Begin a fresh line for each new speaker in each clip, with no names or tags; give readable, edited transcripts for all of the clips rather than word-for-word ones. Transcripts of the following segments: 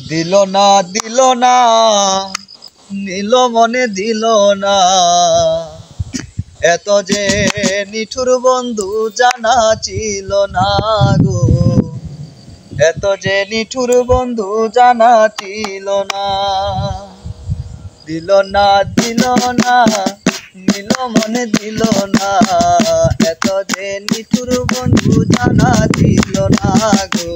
দিল না দিল না নিল মনে দিল না এত যে নিঠুর বন্ধু জানা ছিল না গো এত যে নিঠুর বন্ধু জানা ছিল না দিল না দিল না নিল মনে দিল না এত যে নিঠুর বন্ধু জানা ছিল না গো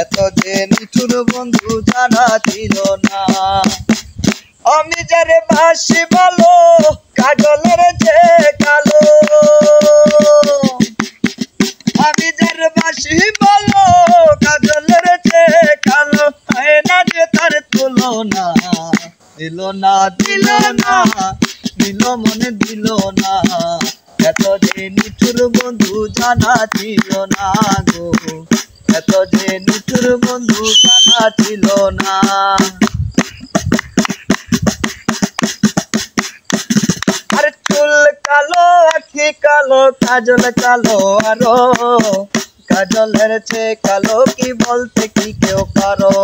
এত যে নিঠুর বন্ধু জানা ছিল না আমি যারে বাসি ভালো কাজলের যে কালো আমি যারে বাসি ভালো কাজলের যে কালো হয় না যে তার তুলনা দিল না দিল না দিল মনে দিল না এত যে নিঠুর বন্ধু জানা ছিল না গো এত যে নিঠুর বন্ধু জানা ছিল না আরে চুল কালো আখি কালো কাজল কালো আরো কাজলের চেয়ে কালো কি বলতে কি কেউ পারো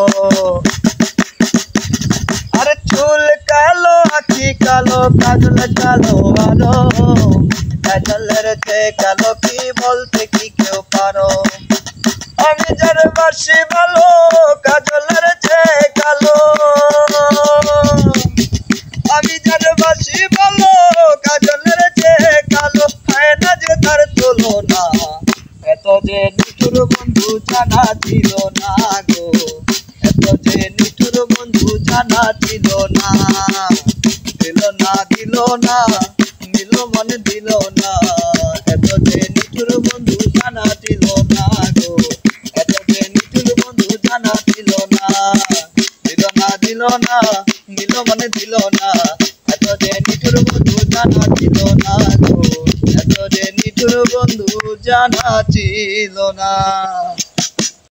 আরে চুল কালো আখি কালো কাজল কালো আরো কাজলের চেয়ে কালো কি বলতে কি কেউ পারো আমি যার বাসি ভালো কাজলের চেয়ে কালো আমি যার বাসি ভালো কাজলের চেয়ে কালো হয় না যে তার তুলনা এত যে নিঠুর বন্ধু জানা ছিল না গো এত যে নিঠুর বন্ধু জানা ছিল না দিল না দিল না নিল মনে দিল না এত যে নিঠুর বন্ধু জানা ছিল না গো এত যে নিঠুর বন্ধু জানা ছিল না দিল না দিল না নিল মনে দিল না এত যে নিঠুর বন্ধু জানা ছিল না গো এত যে নিঠুর বন্ধু জানা ছিল না।